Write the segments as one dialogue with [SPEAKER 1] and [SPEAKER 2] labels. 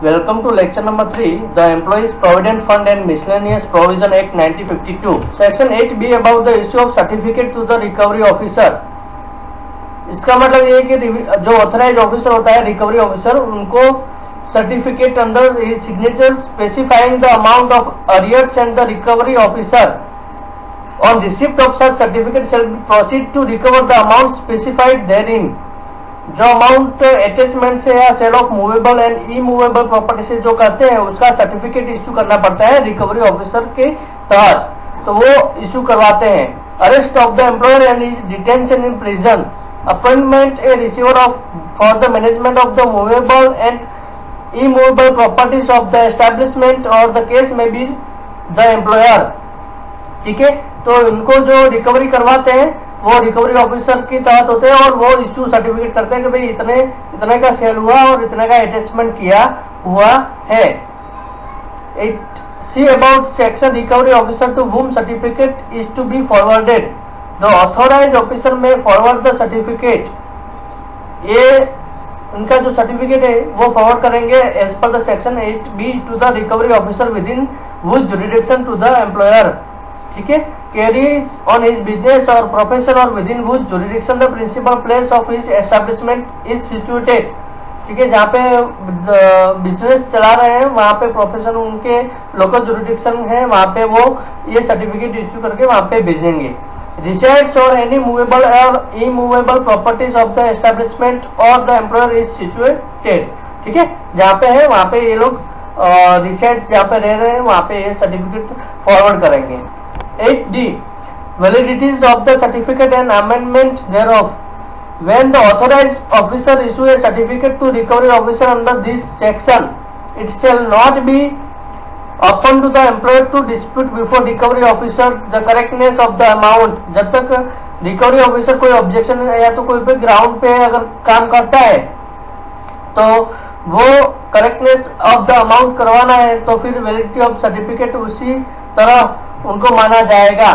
[SPEAKER 1] Welcome to lecture number 3, the Employees Provident Fund and Miscellaneous Provision Act 1952. Section 8B about the issue of certificate to the recovery officer. इसका मतलब ये कि जो authorise officer होता है, recovery officer, उनको certificate under his signature specifying the amount of arrears and the recovery officer on receipt of such certificate shall proceed to recover the amount specified therein. जो amount attachment से या sale of movable and immovable property से जो करते हैं उसका certificate issue करना पड़ता है रिकवरी ऑफिसर के तहत, तो वो इश्यू करवाते हैं। Arrest of the employer and his detention in prison, appointment A receiver of for the management of the movable and immovable properties of the establishment और द केस में बी द एम्प्लॉयर। ठीक है, तो इनको जो recovery करवाते हैं वो रिकवरी ऑफिसर के तहत होते हैं और वो इश्यू सर्टिफिकेट करते हैं कि भाई इतने का सेल हुआ और इतने का अटैचमेंट किया हुआ है। See about section recovery officer to whom certificate is to be forwarded. The authorise officer may forward the certificate, ये उनका जो सर्टिफिकेट है वो फॉरवर्ड करेंगे as per the section 8B to the recovery officer within whose jurisdiction to the employer. ठीक है, carries on his business or profession or within whose jurisdiction the principal place of his establishment is situated। ठीक है, जहाँ पे business चला रहे हैं वहाँ पे प्रोफेशन उनके लोकल जुरिडिक्शन है, वहाँ पे वो ये सर्टिफिकेट इश्यू करके वहाँ पे भेजेंगे। resides or any movable or immovable properties of the establishment or the employer is situated। ठीक है, जहाँ पे है वहाँ पे ये लोग रिसाइड्स जहाँ पे रह रहे हैं वहाँ पे ये सर्टिफिकेट फॉरवर्ड करेंगे। 8D validities of the certificate and amendment thereof। When the authorized officer issue a certificate to recovery officer under this section, it shall not be open to the employer to dispute before recovery officer the correctness of the amount। जब तक recovery officer कोई objection या तो कोई भी ground पे अगर काम करता है तो वो करेक्टनेस ऑफ द अमाउंट करवाना है तो फिर वैलिडिटी ऑफ सर्टिफिकेट उसी तरह उनको माना जाएगा।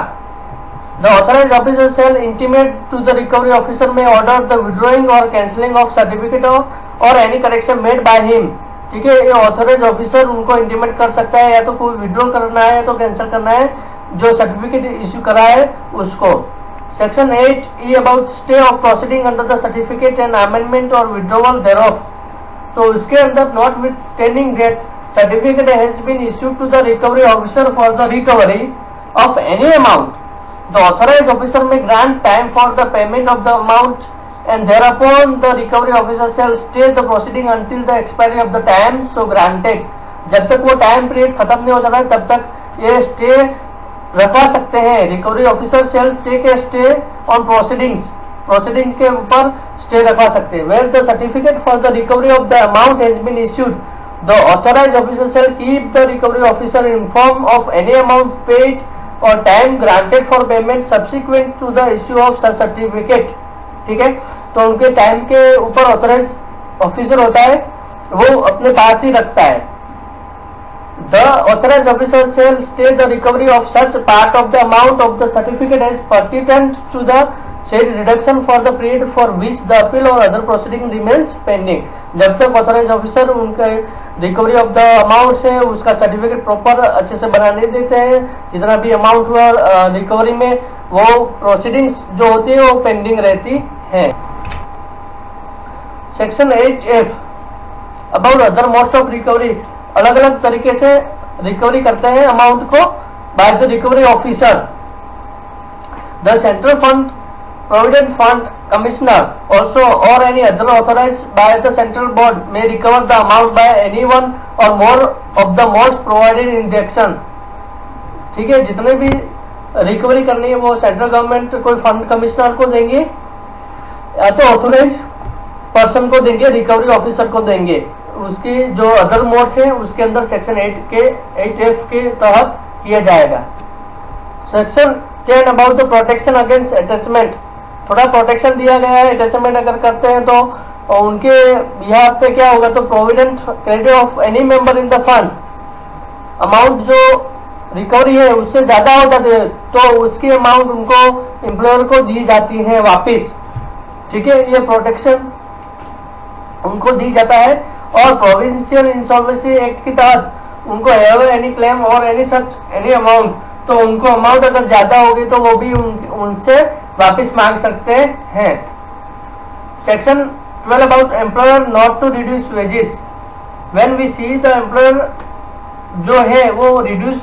[SPEAKER 1] The authorise officer shall intimate to the recovery officer में ऑर्डर द विड्रॉइंग और कैंसिलिंग ऑफ सर्टिफिकेट और any correction made by him. ठीक है, ये ऑथराइज ऑफिसर उनको इंटीमेट कर सकता है या तो कोई विड्रॉ करना है या तो कैंसिल करना है जो सर्टिफिकेट इश्यू करा है उसको। Section 8E about stay of proceeding under the certificate and amendment और विड्रॉवल देयरऑफ। तो उसके अंदर notwithstanding that certificate has been issued to the recovery officer for the recovery of any amount, the authorized officer may grant time for the payment of the amount and thereupon the recovery officer shall stay the proceeding until the expiry of the time so granted। जब तक वो time period खत्म नहीं हो जाता है तब तक ये स्टे रखवा सकते हैं। Recovery officer shall take a stay on proceeding के ऊपर स्टे रखवा सकते हैं। Where the certificate for the recovery of the amount has been issued, the authorized officer shall keep the recovery officer informed of any amount paid or time granted for payment subsequent to the issue of such certificate। ठीक है, तो उनके time के ऊपर authorise officer होता है वो अपने पास ही रखता है। The authorized officer shall stay the recovery of such part of the amount of the certificate as pertinent to the said reduction for the period for which the appeal or other proceeding remains pending। जब तक authorise officer उनके recovery of the amount से उसका certificate proper अच्छे से बना नहीं देते हैं, जितना भी अमाउंट हुआ रिकवरी में वो प्रोसीडिंग्स जो होती है वो पेंडिंग रहती है। Section 8F about other modes of recovery, अलग अलग तरीके से रिकवरी करते हैं अमाउंट को by the recovery officer. The central fund Provident Fund Commissioner also or any other authorized by the central board may recover the amount by any one or more of the modes provided in the action। ठीक है, जितने भी recovery करनी है वो central government कोई fund commissioner को देंगे या तो ऑथोराइज पर्सन को देंगे, रिकवरी ऑफिसर को देंगे। उसकी जो अदर मोड्स है उसके अंदर सेक्शन 8F के तहत किया जाएगा। Section 10 about the protection against attachment, थोड़ा प्रोटेक्शन दिया गया है। अटैचमेंट अगर करते हैं तो उनके यहाँ पे क्या होगा, तो provident credit of any member in the fund, amount जो रिकवरी है उससे ज्यादा हो जाती है तो उसकी अमाउंट उनको एम्प्लॉयर को दी जाती है वापस। ठीक है, ये प्रोटेक्शन उनको दी जाता है और प्रोविंशियल इंसॉल्वेंसी एक्ट के तहत उनको हैव एनी क्लेम और एनी सच एनी अमाउंट, तो उनको अमाउंट अगर ज्यादा होगी तो वो भी उनसे वापस मांग सकते हैं। Section 12 about employer not to reduce wages. When we see the employer जो है वो रिड्यूस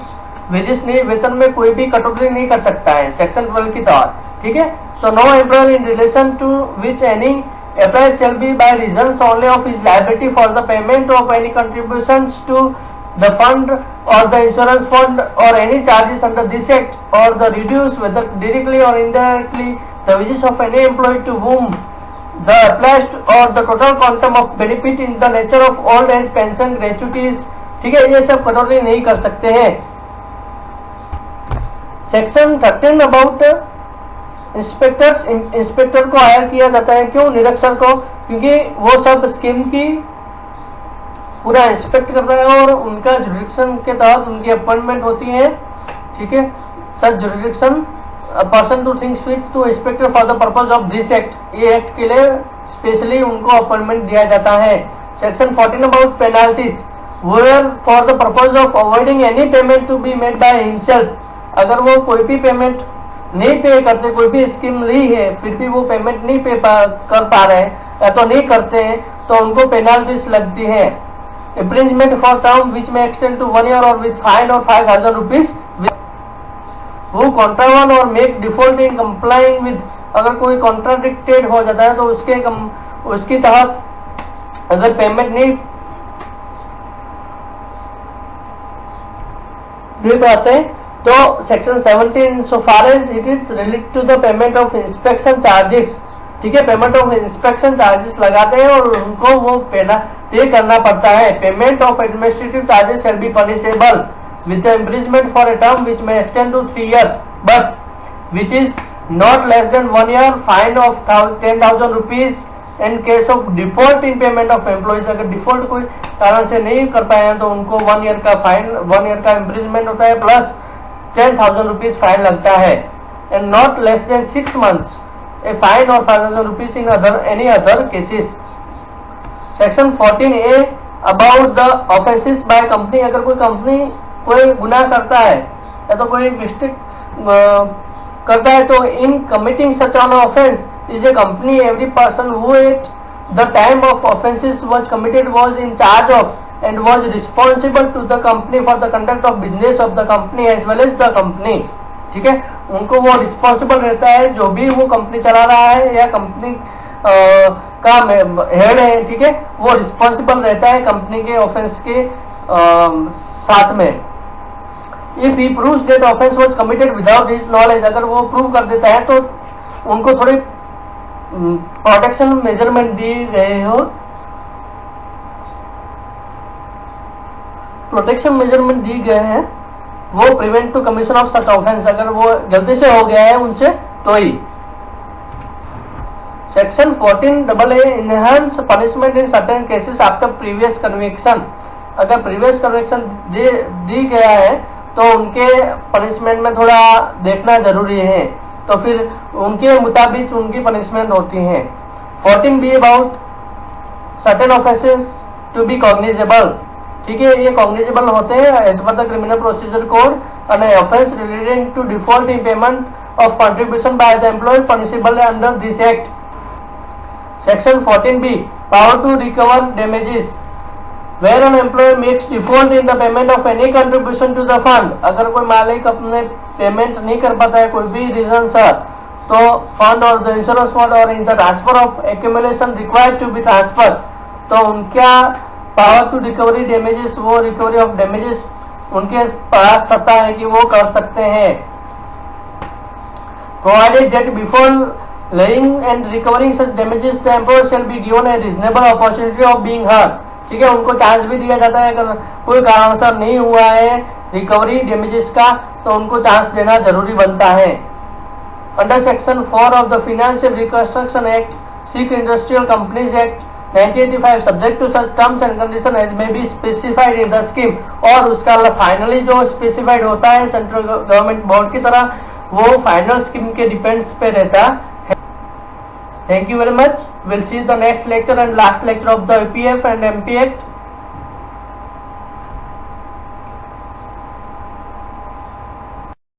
[SPEAKER 1] वेजेस नहीं, वेतन में कोई भी कटौती नहीं कर सकता है सेक्शन 12 की तहत, ठीक है। So no employer in relation to which any employee shall be by reasons only of his liability for the payment of any contributions to the fund or the insurance fund or any charges under this act or the reduce whether directly or indirectly the wages of any employee to whom the applies or the total quantum of benefit in the nature of old age pension gratuities, ठीक है, ये सब कटौती नहीं कर सकते हैं। Section 13 about inspectors. Inspector को हायर किया जाता है, क्यों? निरीक्षक को, क्योंकि वो सब स्कीम की पूरा इंस्पेक्ट कर रहे हैं और उनका जुरिडिक्शन के तहत उनकी अपॉइंटमेंट होती है, ठीक है। Such jurisdiction person to things fit to inspector for the purpose of this act, ये एक्ट के लिए स्पेशली उनको अपॉइंटमेंट दिया जाता है। Section 14 about penalties. Where for the purpose of avoiding any payment to be made by himself, अगर वो कोई भी पेमेंट नहीं पे करते, कोई भी स्कीम ली है फिर भी वो पेमेंट नहीं कर पा रहे हैं या तो नहीं करते हैं, तो उनको पेनाल्टीज लगती है। imprisonment for term which may extend to 1 year or with fine or 5,000 rupees who contravene or make default in complying with, अगर कोई कॉन्ट्राडिक्टेड हो जाता है तो उसके तहत अगर पेमेंट नहीं दे पाते तो section 17 so far as it is related to the payment of inspection charges, ठीक है, पेमेंट ऑफ इंस्पेक्शन चार्जेस लगाते हैं और उनको वो पे करना पड़ता है। Payment of administrative charges shall be punishable with the imprisonment for a term which may extend to 3 years but which is not less than 1 year, fine of 10,000 rupees in case of default in payment of employees. अगर default कोई कारण से नहीं कर पाए हैं तो उनको 1 year का फाइन, 1 year का इम्प्रिजमेंट होता है प्लस 10,000 रुपीज फाइन लगता है। And not less then 6 months a fine or 5,000 rupees in any other cases. Section 14A about the offences by company। अगर कोई कंपनी कोई गुनाह करता है या तो कोई मिस्टेक करता है तो in committing such an offence is a company every person who at the time of offences was committed was in charge of and was responsible to the company for the conduct of business of the company as well as the company, ठीक है। उनको वो responsible रहता है जो भी वो company चला रहा है या कंपनी का हेड है, ठीक है, वो रिस्पॉन्सिबल रहता है कंपनी के ऑफेंस के साथ में। If he proves that offence was committed without his knowledge, अगर वो प्रूव कर देता है तो उनको थोड़ी प्रोटेक्शन मेजरमेंट दी गए हो, प्रोटेक्शन मेजरमेंट दी गए हैं, वो prevent to commission of such offence, अगर वो गलती से हो गया है उनसे तो ही। Section 14AA enhance punishment in certain cases after previous conviction. अगर प्रीवियस कन्विक्शन दी गया है तो उनके पनिशमेंट में थोड़ा देखना जरूरी है, तो फिर उनके मुताबिक उनकी पनिशमेंट होती है। 14B about certain offences to be cognizable, ठीक है, ये कॉग्निजेबल होते हैं as per the criminal procedure code and offence relating to default in payment of contribution by the employee punishable under this act. Section 14B power to recover damages. Where an employee makes default in the payment of any contribution to the fund, अगर कोई मालिक अपने payment नहीं कर पाता है कोई भी रीजन से, तो फंड और द इंश्योरेंस फंड और in the transfer of accumulation required to be transfer, तो उनका पावर टू रिकवरी डैमेजेस, वो रिकवरी ऑफ डैमेजेस उनके पास सत्ता है कि वो कर सकते हैं। Provided that before laying and recovering such damages the employer shall be given a reasonable opportunity of being heard, ठीक है, उनको चांस भी दिया जाता है अगर कोई कारणवश नहीं हुआ है रिकवरी डैमेजेस का तो उनको चांस देना जरूरी बनता है। Under section 4 of the financial reconstruction act, sick industrial companies act 1985 subject to such terms and condition as may be specified in the scheme, और उसका फाइनली जो स्पेसिफाइड होता है सेंट्रल गवर्नमेंट बोर्ड की तरह वो फाइनल स्कीम के depends पे रहता Thank you very much. We'll see the next lecture and last lecture of the APF and MP Act.